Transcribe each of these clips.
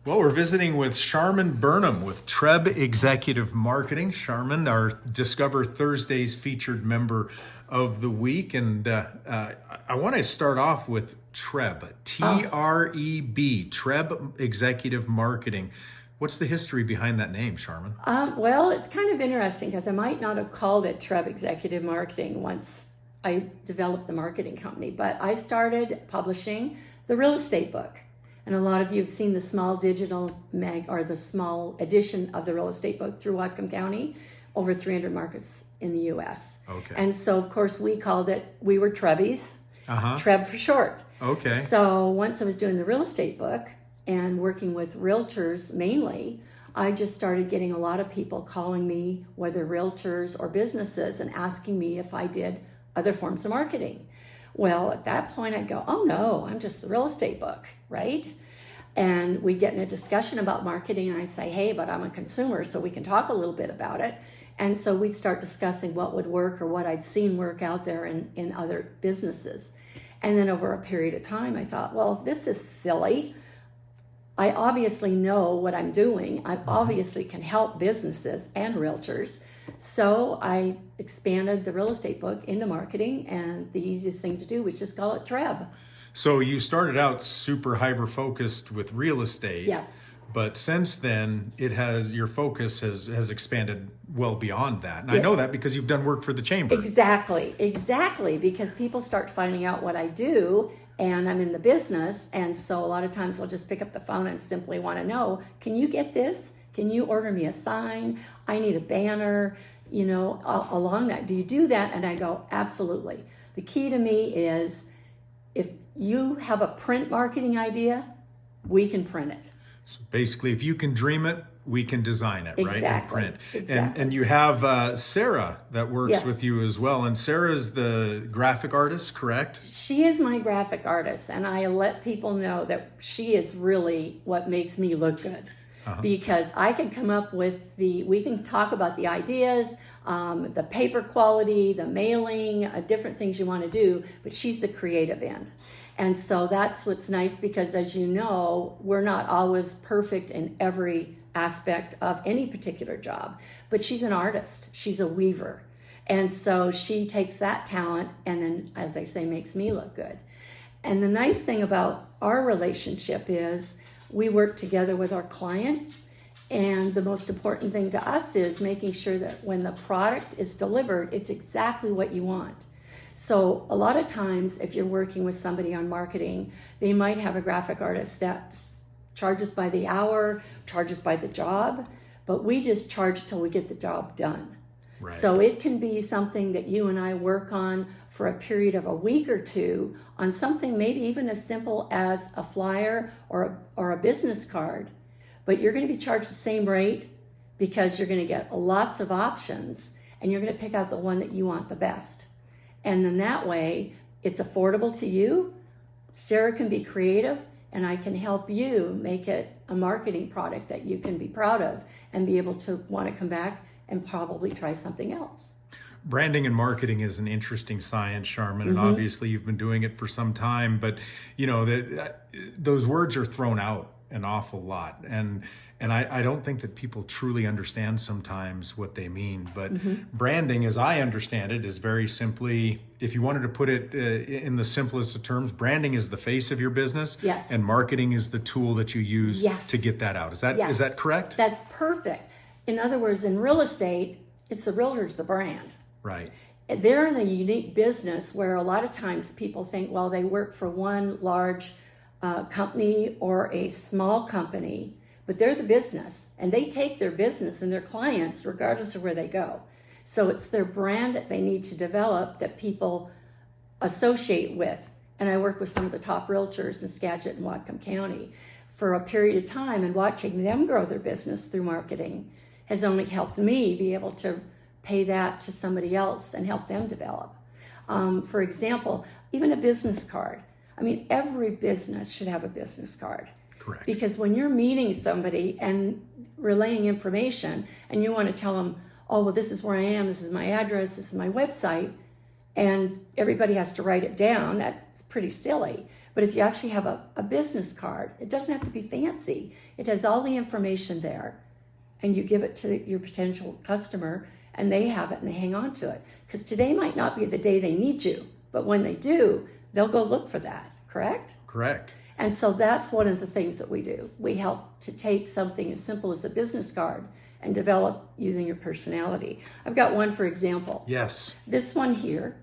Well, we're visiting with Sharman Burnam with TREB Executive Marketing. Sharman, our Discover Thursdays featured member of the week. And I want to start off with TREB, T-R-E-B, TREB Executive Marketing. What's the history behind that name, Sharman? Well, it's kind of interesting because I might not have called it TREB Executive Marketing once I developed the marketing company, but I started publishing the real estate book. And a lot of you have seen the small digital the small edition of the real estate book through Whatcom County, over 300 markets in the U.S. Okay. And so, of course, we were Trebies, TREB for short. Okay. So once I was doing the real estate book and working with realtors mainly, I just started getting a lot of people calling me, whether realtors or businesses, and asking me if I did other forms of marketing. Well, at that point, I'd go, oh no, I'm just the real estate book, right? And we'd get in a discussion about marketing, and I'd say, hey, but I'm a consumer, so we can talk a little bit about it. And so we'd start discussing what would work or what I'd seen work out there in other businesses. And then over a period of time, I thought, well, this is silly. I obviously know what I'm doing. I obviously can help businesses and realtors. So I expanded the real estate book into marketing, and the easiest thing to do was just call it TREB. So you started out super hyper-focused with real estate. Yes. But since then, your focus has expanded well beyond that. And I know that because you've done work for the chamber. Exactly, because people start finding out what I do, and I'm in the business, and so a lot of times I'll just pick up the phone and simply want to know, can you get this? Can you order me a sign? I need a banner, along that. Do you do that? And I go, absolutely. The key to me is if you have a print marketing idea, we can print it. So basically, if you can dream it, we can design it, right? And print. Exactly. And you have Sarah that works Yes. with you as well. And Sarah's the graphic artist, correct? She is my graphic artist, and I let people know that she is really what makes me look good. Because I can come up with we can talk about the ideas, the paper quality, the mailing, different things you want to do, but she's the creative end. And so that's what's nice, because as you know, we're not always perfect in every aspect of any particular job, but she's an artist, she's a weaver. And so she takes that talent and then, as I say, makes me look good. And the nice thing about our relationship is we work together with our client, and the most important thing to us is making sure that when the product is delivered, it's exactly what you want. So a lot of times, if you're working with somebody on marketing, they might have a graphic artist that charges by the hour, charges by the job, but we just charge till we get the job done. Right. So it can be something that you and I work on for a period of a week or two on something maybe even as simple as a flyer or a business card, but you're going to be charged the same rate because you're going to get lots of options and you're going to pick out the one that you want the best. And then that way it's affordable to you. Sarah can be creative, and I can help you make it a marketing product that you can be proud of and be able to want to come back and probably try something else. Branding and marketing is an interesting science, Sharman, and obviously you've been doing it for some time, but those words are thrown out an awful lot. And I don't think that people truly understand sometimes what they mean. But branding, as I understand it, is very simply, if you wanted to put it in the simplest of terms, branding is the face of your business. Yes. And marketing is the tool that you use to get that out. Is that correct? That's perfect. In other words, in real estate, it's the realtor's the brand. Right. They're in a unique business where a lot of times people think, well, they work for one large company or a small company, but they're the business, and they take their business and their clients regardless of where they go. So it's their brand that they need to develop that people associate with. And I work with some of the top realtors in Skagit and Whatcom County for a period of time, and watching them grow their business through marketing has only helped me be able to pay that to somebody else and help them develop. For example, even a business card. I mean, every business should have a business card. Correct. Because when you're meeting somebody and relaying information and you want to tell them, oh, well, this is where I am, this is my address, this is my website, and everybody has to write it down, that's pretty silly. But if you actually have a business card, it doesn't have to be fancy. It has all the information there, and you give it to your potential customer, and they have it and they hang on to it. Because today might not be the day they need you, but when they do, they'll go look for that, correct? Correct. And so that's one of the things that we do. We help to take something as simple as a business card and develop using your personality. I've got one for example. Yes. This one here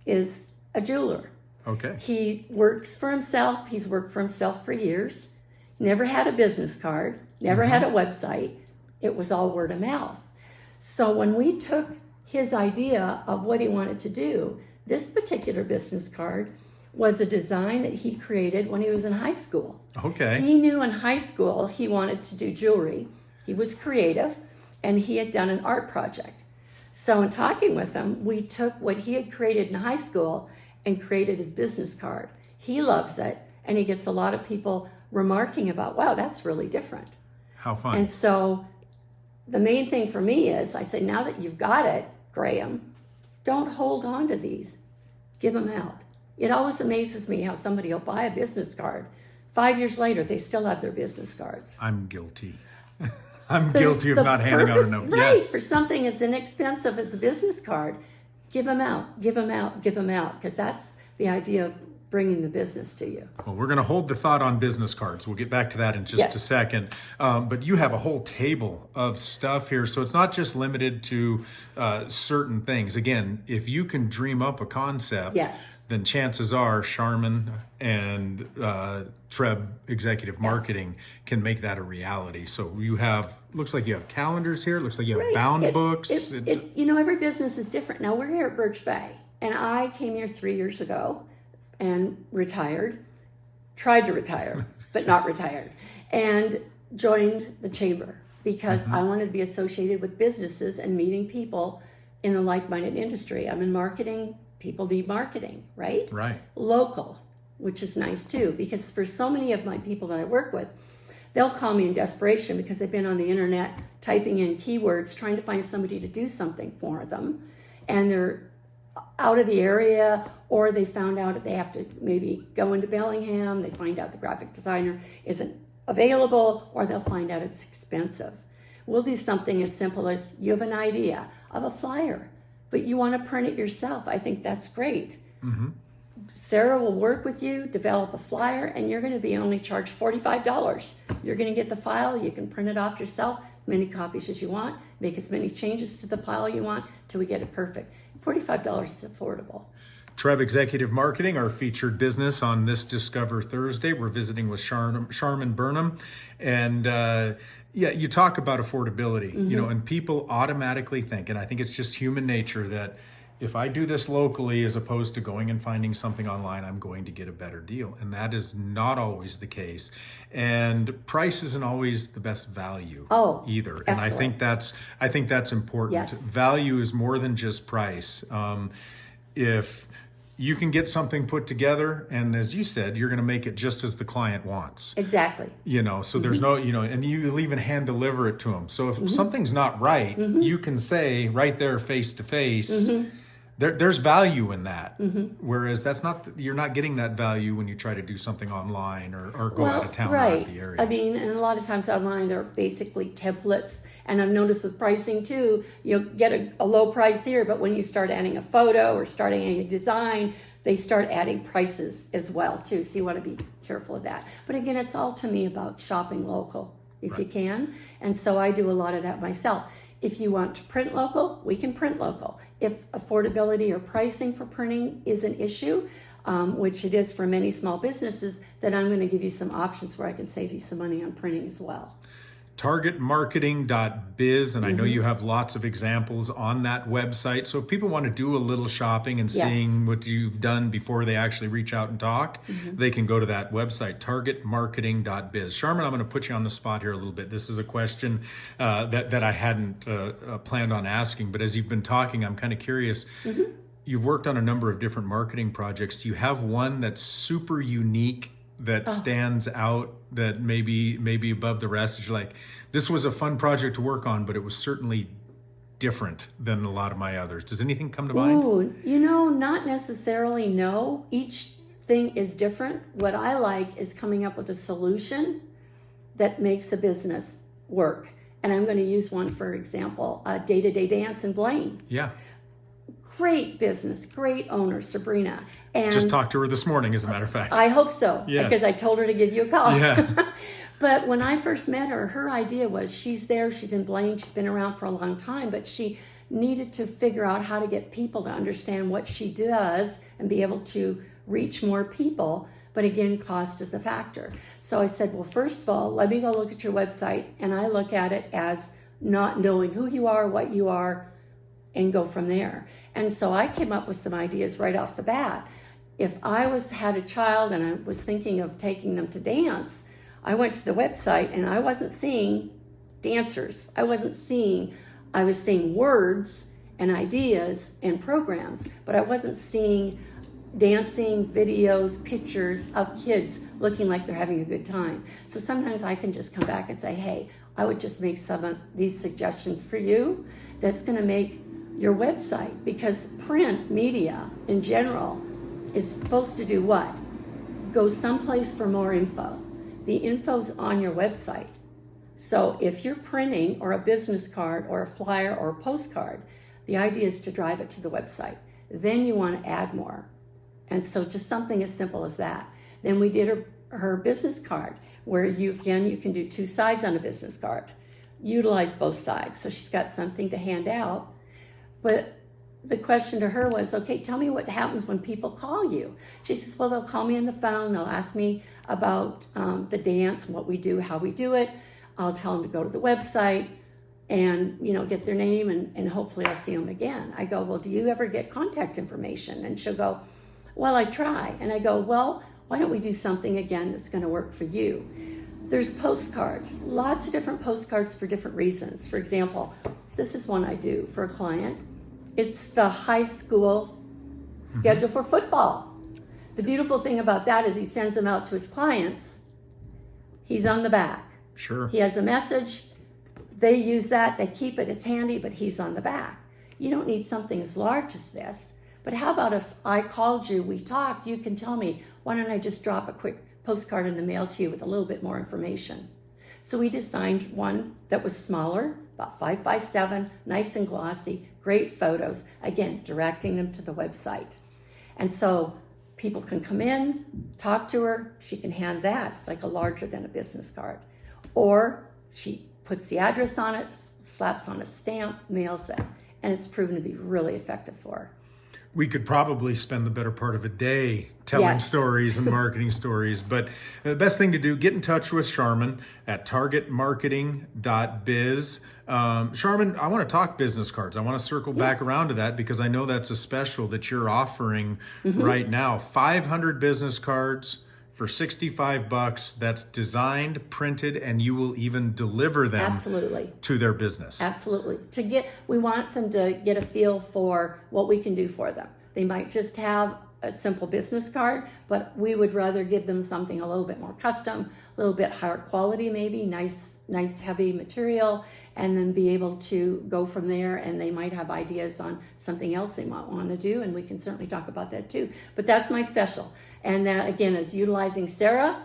is a jeweler. Okay. He works for himself. He's worked for himself for years. Never had a business card, never had a website. It was all word of mouth. So when we took his idea of what he wanted to do, this particular business card was a design that he created when he was in high school. Okay. He knew in high school he wanted to do jewelry. He was creative, and he had done an art project. So in talking with him, we took what he had created in high school and created his business card. He loves it, and he gets a lot of people remarking about, wow, that's really different. How fun. And so the main thing for me is, I say, now that you've got it, Graham, don't hold on to these. Give them out. It always amazes me how somebody will buy a business card. 5 years later, they still have their business cards. I'm guilty. I'm guilty of not handing out enough. Right, Yes. for something as inexpensive as a business card, give them out, give them out, give them out, because that's the idea of bringing the business to you. Well, we're going to hold the thought on business cards. We'll get back to that in just Yes. a second. But you have a whole table of stuff here. So it's not just limited to certain things. Again, if you can dream up a concept, Yes. then chances are Sharman and TREB Executive Marketing can make that a reality. So you have, looks like you have calendars here. Looks like you have bound books. You know, every business is different. Now, we're here at Birch Bay, and I came here 3 years ago and retired, tried to retire, but not retired, and joined the chamber because I wanted to be associated with businesses and meeting people in a like-minded industry. I'm in marketing. People need marketing, right? Right. Local, which is nice too, because for so many of my people that I work with, they'll call me in desperation because they've been on the internet typing in keywords, trying to find somebody to do something for them, and they're out of the area, or they found out that they have to maybe go into Bellingham, they find out the graphic designer isn't available, or they'll find out it's expensive. We'll do something as simple as you have an idea of a flyer, but you want to print it yourself. I think that's great. Sarah will work with you, develop a flyer, and you're going to be only charged $45. You're going to get the file, you can print it off yourself, as many copies as you want, make as many changes to the file you want till we get it perfect. $45 is affordable. TREB Executive Marketing, our featured business on this Discover Thursday. We're visiting with Sharman Burnam. And yeah, you talk about affordability, you know, and people automatically think, and I think it's just human nature, that if I do this locally as opposed to going and finding something online, I'm going to get a better deal. And that is not always the case. And price isn't always the best value either. And I think that's important. Yes. Value is more than just price. If you can get something put together, and as you said, you're going to make it just as the client wants. Exactly. You know, so there's no, you know, and you'll even hand deliver it to them. So if something's not right, you can say right there face to face, there's value in that. Whereas that's not, you're not getting that value when you try to do something online or go out of town or out of the area. I mean, and a lot of times online, they're basically templates. And I've noticed with pricing too, you'll get a low price here, but when you start adding a photo or starting a design, they start adding prices as well too. So you want to be careful of that. But again, it's all to me about shopping local if you can. And so I do a lot of that myself. If you want to print local, we can print local. If affordability or pricing for printing is an issue, which it is for many small businesses, then I'm going to give you some options where I can save you some money on printing as well. targetmarketing.biz, and I know you have lots of examples on that website. So if people want to do a little shopping and seeing what you've done before they actually reach out and talk, they can go to that website, targetmarketing.biz. Sharman, I'm going to put you on the spot here a little bit. This is a question that I hadn't planned on asking, but as you've been talking, I'm kind of curious. You've worked on a number of different marketing projects. Do you have one that's super unique that stands out, that maybe above the rest? You're like, this was a fun project to work on, but it was certainly different than a lot of my others. Does anything come to mind? Ooh, you know, not necessarily, no. Each thing is different. What I like is coming up with a solution that makes a business work. And I'm going to use one, for example, Day-to-Day Dance in Blaine. Yeah. Great business, great owner, Sabrina. And Just talked to her this morning, as a matter of fact. I hope so, Yes. because I told her to give you a call. Yeah. But when I first met her, her idea was she's there, she's in Blaine, she's been around for a long time, but she needed to figure out how to get people to understand what she does and be able to reach more people. But again, cost is a factor. So I said, well, first of all, let me go look at your website. And I look at it as not knowing who you are, what you are, and go from there. And so I came up with some ideas right off the bat. If I had a child and I was thinking of taking them to dance, I went to the website and I wasn't seeing dancers. I was seeing words and ideas and programs, but I wasn't seeing dancing, videos, pictures of kids looking like they're having a good time. So sometimes I can just come back and say, hey, I would just make some of these suggestions for you that's going to make your website, because print media in general is supposed to do what? Go someplace for more info. The info's on your website. So if you're printing or a business card or a flyer or a postcard, the idea is to drive it to the website. Then you want to add more. And so just something as simple as that. Then we did her business card, where you can do two sides on a business card. Utilize both sides. So she's got something to hand out. But the question to her was, okay, tell me what happens when people call you. She says, well, they'll call me on the phone. They'll ask me about the dance, what we do, how we do it. I'll tell them to go to the website and, get their name, and hopefully I'll see them again. I go, well, do you ever get contact information? And she'll go, well, I try. And I go, well, why don't we do something again that's going to work for you? There's postcards, lots of different postcards for different reasons. For example, this is one I do for a client. It's the high school schedule for football. The beautiful thing about that is he sends them out to his clients. He's on the back. Sure. He has a message. They use that. They keep it. It's handy, but he's on the back. You don't need something as large as this. But how about if I called you, we talked, you can tell me, why don't I just drop a quick postcard in the mail to you with a little bit more information? So we designed one that was smaller, about 5 by 7, nice and glossy, great photos. Again, directing them to the website. And so people can come in, talk to her, she can hand that. It's like a larger than a business card. Or she puts the address on it, slaps on a stamp, mails it. And it's proven to be really effective for her. We could probably spend the better part of a day telling stories and marketing stories, but the best thing to do, get in touch with Sharman at targetmarketing.biz. Sharman, I want to talk business cards. I want to circle back around to that, because I know that's a special that you're offering right now. 500 business cards for $65. That's designed, printed, and you will even deliver them to their business. Absolutely. We want them to get a feel for what we can do for them. They might just have a simple business card, but we would rather give them something a little bit more custom, a little bit higher quality, maybe nice heavy material, and then be able to go from there. And they might have ideas on something else they might want to do, and we can certainly talk about that too. But that's my special. And that, again, is utilizing Sarah.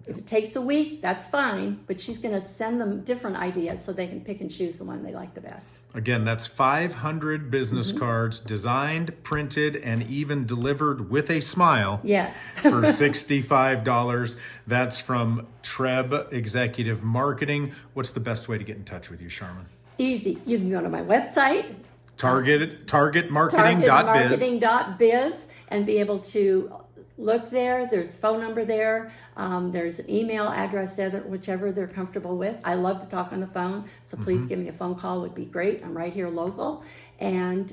If it takes a week, that's fine, but she's going to send them different ideas so they can pick and choose the one they like the best. Again, that's 500 business cards, designed, printed, and even delivered with a smile. Yes. For $65. That's from TREB Executive Marketing. What's the best way to get in touch with you, Sharman? Easy. You can go to my website, targetmarketing.biz. targetmarketing.biz, and be able to look there. There's a phone number there. There's an email address there, whichever they're comfortable with. I love to talk on the phone, so please give me a phone call. Would be great. I'm right here local, and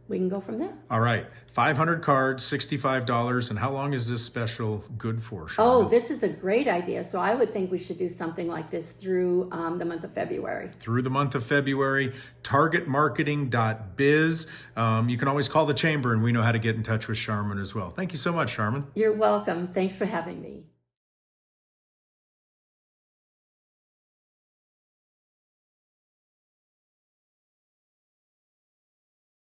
we can go from there. All right. 500 cards, $65. And how long is this special good for, Sharman? Oh, this is a great idea. So I would think we should do something like this through the month of February. Through the month of February, targetmarketing.biz. You can always call the chamber, and we know how to get in touch with Sharman as well. Thank you so much, Sharman. You're welcome. Thanks for having me.